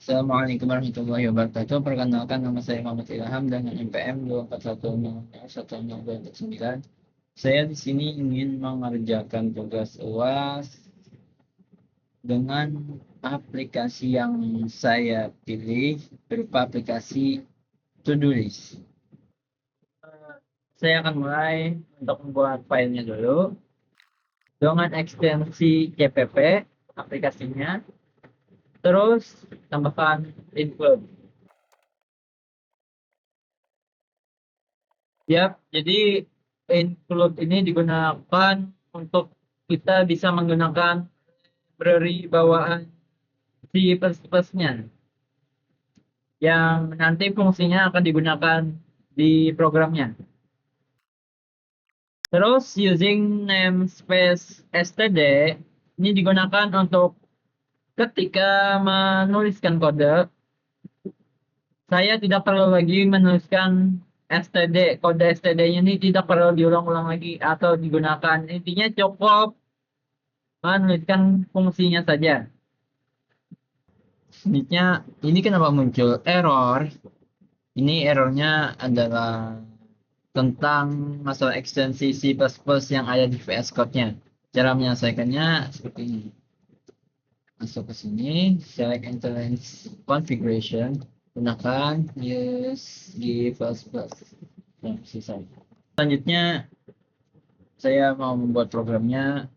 Assalamualaikum warahmatullahi wabarakatuh. Perkenalkan, nama saya Muhammad Ilham dengan NPM 241001249. Saya di sini ingin mengerjakan tugas UAS dengan aplikasi yang saya pilih berupa aplikasi To-Do List. Saya akan mulai untuk membuat filenya dulu dengan ekstensi CPP aplikasinya, terus tambahkan include. Yap, jadi include ini digunakan untuk kita bisa menggunakan library bawaan C++ nya yang nanti fungsinya akan digunakan di programnya. Terus using namespace std ini digunakan untuk ketika menuliskan kode, saya tidak perlu lagi menuliskan std, kode std-nya ini tidak perlu diulang-ulang lagi atau digunakan. Intinya cukup menuliskan fungsinya saja. Selanjutnya, ini kenapa muncul error? Ini errornya adalah tentang masalah ekstensi C++ yang ada di VS Code-nya. Cara menyelesaikannya seperti ini. Masuk ke sini, select interface configuration, gunakan use G++. Nah, selesai. Selanjutnya, saya mau membuat programnya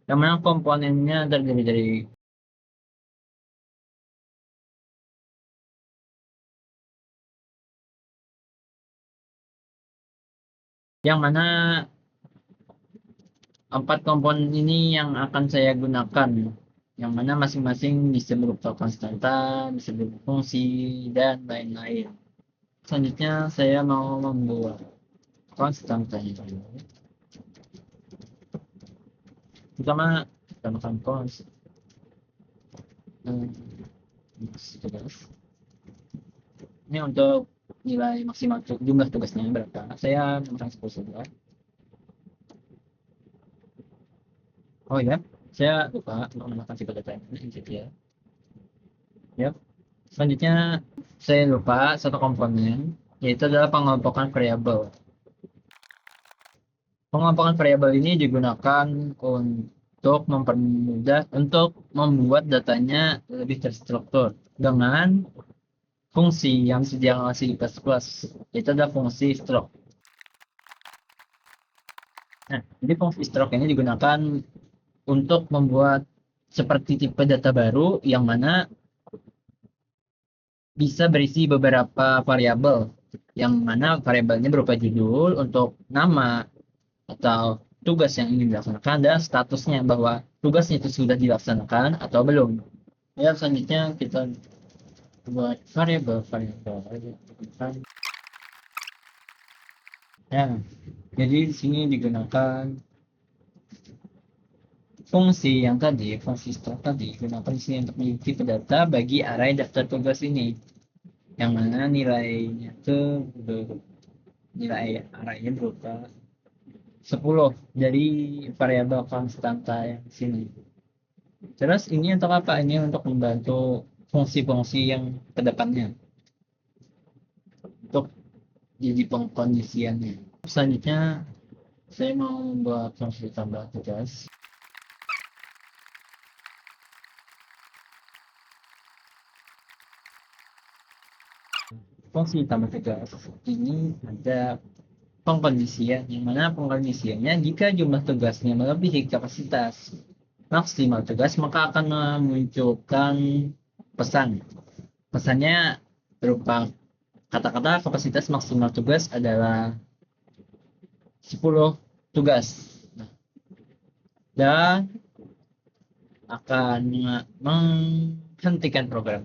yang mana komponennya terdiri dari yang mana 4 komponen ini yang akan saya gunakan, yang mana masing-masing bisa berupa konstanta, bisa berupa fungsi, dan lain-lain. Selanjutnya saya mau membuat konstantanya dulu. Pertama, tambahkan const. Ini untuk nilai maksimal jumlah tugasnya berapa. Saya memasang 10 saja. Oh ya, saya lupa untuk menambahkan sifat data ini ya. Yap. Selanjutnya saya lupa satu komponen, yaitu adalah pengelompokan variabel. Pengelompokan variabel ini digunakan untuk mempermudah untuk membuat datanya lebih terstruktur dengan fungsi yang disediakan oleh C++, yaitu adalah fungsi struct. Nah, jadi fungsi struct ini digunakan untuk membuat seperti tipe data baru yang mana bisa berisi beberapa variabel, yang mana variabelnya berupa judul untuk nama atau tugas yang ingin dilaksanakan dan statusnya bahwa tugasnya itu sudah dilaksanakan atau belum. Ya, selanjutnya kita buat variabel. Ya, jadi di sini digunakan fungsi yang tadi, fungsi struct tadi digunakan di sini untuk mengikuti data bagi array daftar tugas ini, yang mana nilainya itu nilai arraynya berupa 10 dari variabel konstanta yang di sini. Terus ini untuk apa? Ini untuk membantu fungsi-fungsi yang kedepannya untuk jadi pengkondisiannya. Selanjutnya saya mau membuat fungsi tambah tugas. Fungsi tambah tugas ini ada pengkondisian, yang mana pengkondisiannya jika jumlah tugasnya melebihi kapasitas maksimal tugas maka akan memunculkan pesan. Pesannya berupa kata-kata kapasitas maksimal tugas adalah 10 tugas. Dan akan menghentikan program.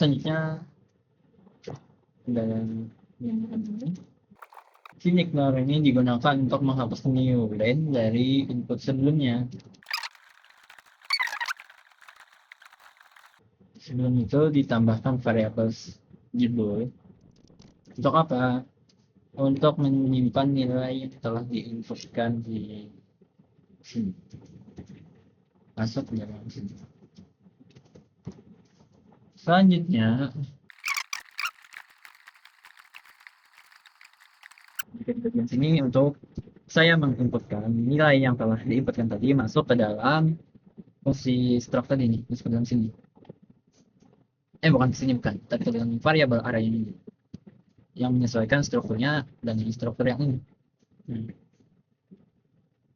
Selanjutnya dan ignore ini digunakan untuk menghapus new line dari input sebelumnya. Sebelum itu ditambahkan variabel judul. Untuk apa? Untuk menyimpan nilai yang telah diinputkan di sini. Masuk ke dalam sini. Selanjutnya, di bagian sini untuk saya menginputkan nilai yang telah diinputkan tadi masuk ke dalam fungsi struct tadi nih, masuk ke dalam sini. Bukan sini, bukan, tapi ke dalam variabel array ini yang menyesuaikan strukturnya dan struktur yang ini.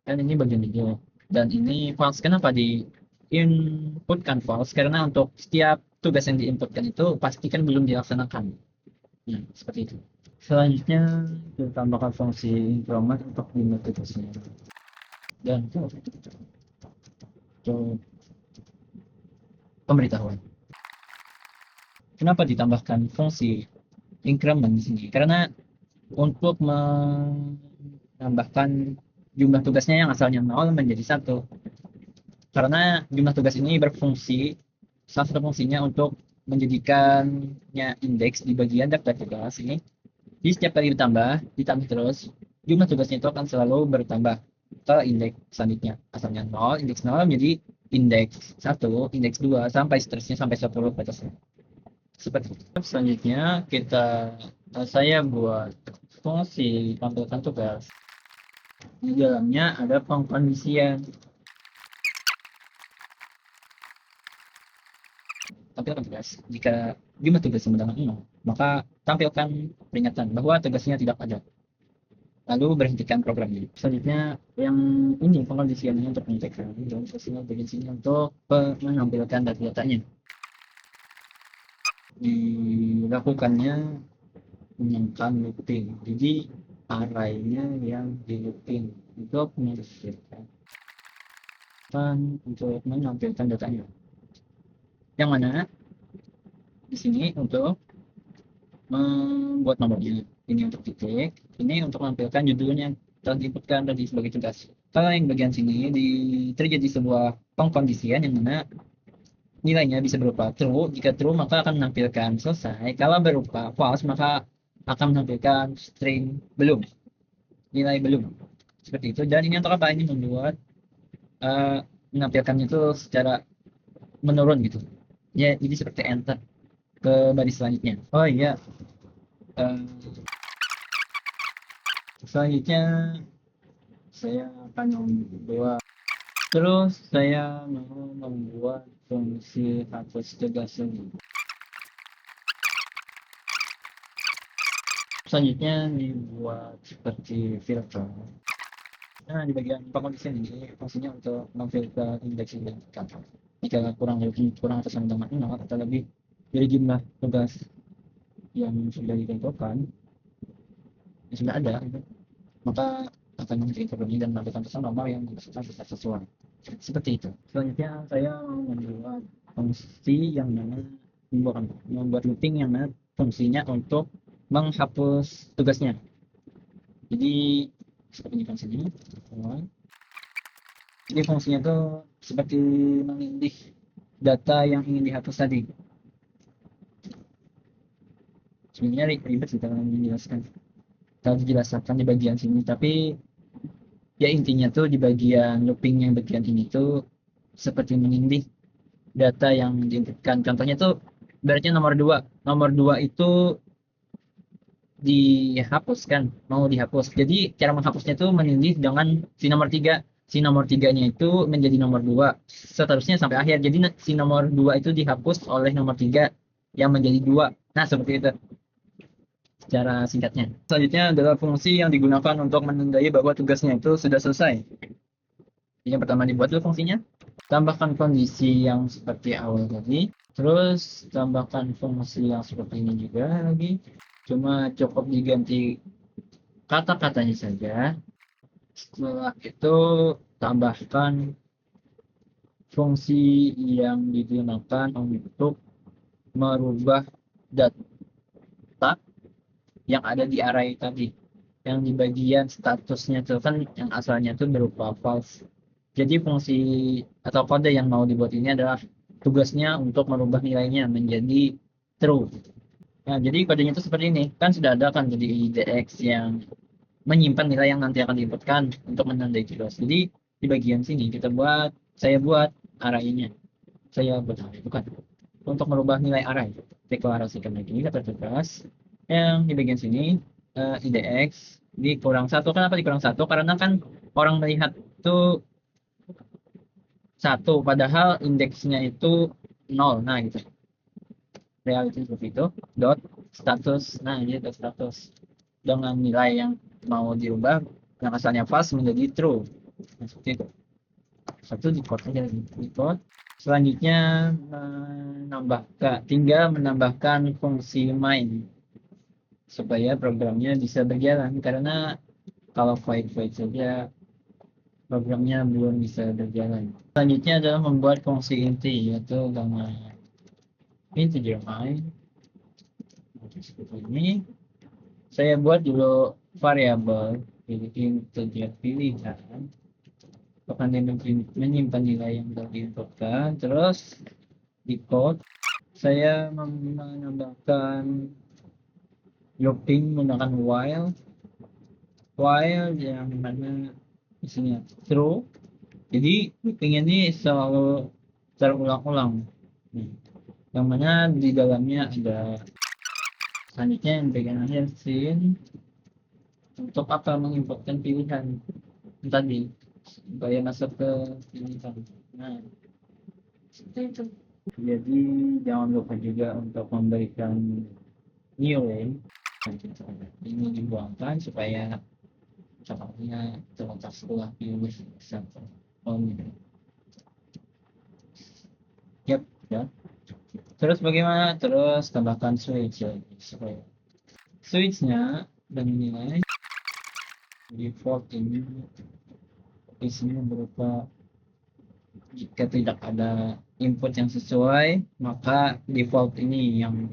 Dan ini bagian video. Dan ini false. Kenapa di inputkan false? Karena untuk setiap tugas yang diinputkan itu pastikan belum dilaksanakan. Seperti itu. Selanjutnya kita tambahkan fungsi increment untuk jumlah tugasnya. Dan untuk pemberitahuan. Kenapa ditambahkan fungsi increment di sini? Karena untuk menambahkan jumlah tugasnya yang asalnya 0 menjadi 1. Karena jumlah tugas ini berfungsi, salah satu fungsinya untuk menjadikannya indeks di bagian daftar tugas ini. Jadi setiap kali ditambah terus, jumlah tugasnya itu akan selalu bertambah ke indeks selanjutnya. Asalnya 0, indeks 0 menjadi indeks 1, indeks 2, sampai seterusnya sampai 10 batasnya. Seperti itu. Selanjutnya saya buat fungsi tampilkan tugas. Di dalamnya ada pengkondisian. Tampilkan tugas. Jika jumlah tugas sama dengan 0, maka tampilkan peringatan bahwa tugasnya tidak ada. Lalu berhentikan programnya. Selanjutnya yang ini pengkondisiannya untuk mencetakkan dan sosial bagian sini untuk menampilkan data-datanya. Dilakukannya menggunakan looping. Jadi array-nya yang di looping untuk menampilkan datanya. Yang mana di sini untuk membuat nomornya, ini untuk titik, ini untuk menampilkan judulnya telah diinputkan tadi sebagai tugas. Kalau yang bagian sini terjadi sebuah pengkondisian yang mana nilainya bisa berupa true. Jika true maka akan menampilkan selesai. Kalau berupa false maka akan menampilkan string belum, nilai belum. Seperti itu. Dan ini untuk apa? Ini membuat menampilkannya itu secara menurun gitu. Ya, jadi seperti enter ke baris selanjutnya. Oh iya. Selanjutnya saya akan membuat, terus saya mau membuat fungsi hapus tugas ini. Selanjutnya dibuat seperti filter. Nah, di bagian pengkondisian ini fungsinya untuk memfilter indeks yang diinginkan. Jika kurang atas sama dengan 0 atau lebih dari jumlah tugas yang sudah ditentukan, yang sudah ada, maka akan menjadi problemnya dan menampilkan pesan nomor yang dimasukkan tidak sesuai. Seperti itu. Selanjutnya saya membuat fungsi yang membuat looping yang mana fungsinya untuk menghapus tugasnya. Jadi seperti ini fungsinya. Jadi fungsinya itu seperti mengindih data yang ingin dihapus tadi. Sebenarnya ribet sih kalau menjelaskan. Kalau dijelaskan di bagian sini, tapi ya intinya tuh di bagian looping yang bagian ini tuh seperti mengindih data yang diinputkan. Contohnya tuh berarti nomor 2. Nomor 2 itu dihapuskan, mau dihapus. Jadi cara menghapusnya tuh menindih dengan si nomor 3. Si nomor 3-nya itu menjadi nomor 2. Seterusnya sampai akhir. Jadi si nomor 2 itu dihapus oleh nomor 3 yang menjadi 2. Nah, seperti itu secara singkatnya. Selanjutnya adalah fungsi yang digunakan untuk menandai bahwa tugasnya itu sudah selesai. Yang pertama dibuat dulu fungsinya. Tambahkan kondisi yang seperti awal tadi. Terus tambahkan fungsi yang seperti ini juga lagi. Cuma cukup diganti kata-katanya saja. Setelah itu tambahkan fungsi yang digunakan untuk merubah data yang ada di array tadi. Yang di bagian statusnya itu kan yang asalnya itu berupa false. Jadi fungsi atau kode yang mau dibuat ini adalah tugasnya untuk merubah nilainya menjadi true. Nah, jadi kodenya itu seperti ini. Kan sudah ada kan jadi IDX yang menyimpan nilai yang nanti akan diinputkan untuk menandai tugas. Jadi di bagian sini saya buat array-nya. Saya buat array, bukan. untuk merubah nilai array. Deklarasikan lagi kata tugas yang di bagian sini IDX dikurang 1. Kenapa dikurang 1? Karena kan orang melihat itu 1 padahal indeksnya itu 0. Nah gitu, reality seperti itu. Dot status, nah ini dot status dengan nilai yang mau diubah yang asalnya false menjadi true. Nah, seperti itu. Satu di code aja, di code. Selanjutnya tinggal menambahkan fungsi main supaya programnya bisa berjalan, karena kalau void saja programnya belum bisa berjalan. Selanjutnya adalah membuat fungsi inti, yaitu dengan integer main. Seperti ini. Saya buat dulu variabel jadi integer pilihan akan menyimpan nilai yang telah diinputkan. Terus di code saya menambahkan looping menggunakan while yang mana isinya true. Jadi looping ini selalu terulang-ulang, yang mana di dalamnya ada. Selanjutnya yang bagian akhir scene untuk apa menginputkan pilihan tadi supaya masuk ke pilihan. Nah seperti itu. Jadi jangan lupa juga untuk memberikan new name. Ini dibuangkan supaya contohnya terletak setelah pilih satu. Yap, ya. Terus bagaimana? Terus tambahkan switch lagi supaya switchnya dan nilai default ini isinya berupa jika tidak ada input yang sesuai maka default ini yang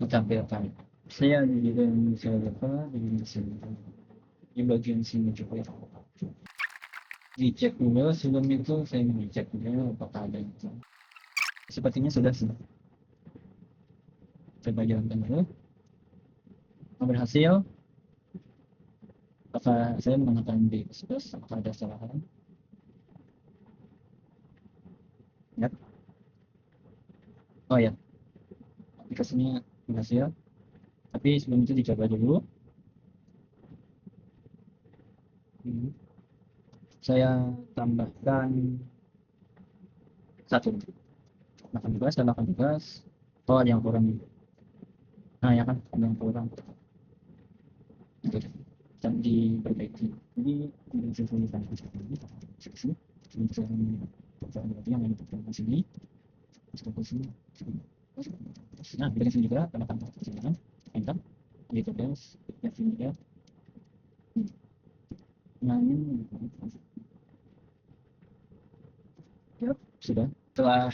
ditampilkan. Saya di bagian lupa di bagian sini juga dicek dulu. Sebelum itu saya mengecek dulu apakah ada itu. Sepertinya sudah sih. Coba jalankan dulu. Berhasil. Apakah saya menggunakan B++? Apakah ada kesalahan? Ya. Oh ya, aplikasinya berhasil. Tapi sebelum itu dicoba dulu. Saya tambahkan 1. Tambahkan tugas. Oh, ada yang kurang. Nah ya kan, ada yang kurang. Itu dan diperbaiki. Jadi bisa saya seksi. Yang ini di sini. Nah, di sini juga tambahkan perjalanan. Enter. Gitu guys. Ya sini ya. Nah ini. Yap, sudah. Setelah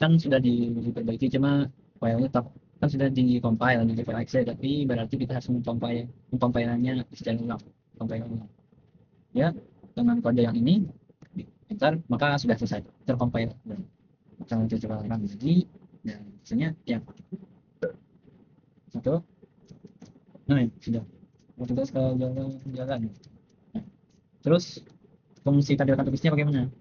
kan sudah diperbaiki, cuma filenya tetap kan sudah di compile di file Excel, tapi berarti kita harus mengcompile-nya secara ulang, ya dengan kode yang ini enter, maka sudah selesai tercompile. Kalau coba run lagi dan misalnya ya satu. Nah sudah tugas ke jalan. Nah, terus fungsi tampilkan tugasnya bagaimana?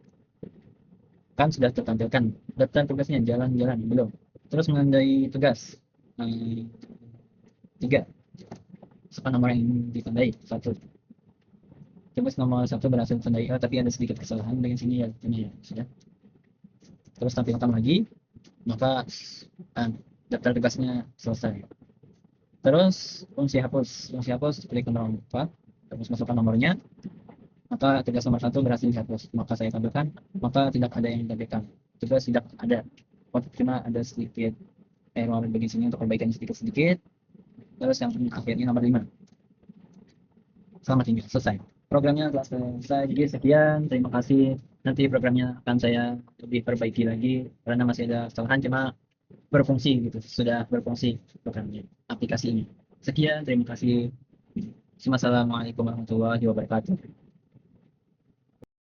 Kan sudah tertampilkan daftar tugasnya jalan-jalan belum. Terus menandai tugas 3 sepan nomor yang ditandai 1. Tugas nomor 1 berhasil ditandai, tapi ada sedikit kesalahan dengan sini ya, ini ya sudah. Terus tampilkan lagi, maka daftar tugasnya selesai. Terus fungsi hapus klik nomor 4, terus masukkan nomornya, maka tugas nomor 1 berhasil dihapus. Maka saya tampilkan, maka tidak ada yang ditampilkan. Tugas tidak ada, cuma ada sedikit error bagian sini untuk perbaikan sedikit. Terus yang akhirnya nomor 5. Selamat tinggal, selesai. Programnya telah selesai. Jadi sekian, terima kasih. Nanti programnya akan saya lebih perbaiki lagi karena masih ada kesalahan, cuma berfungsi gitu. Sudah berfungsi programnya, aplikasi ini. Sekian, terima kasih. Assalamualaikum warahmatullahi wabarakatuh.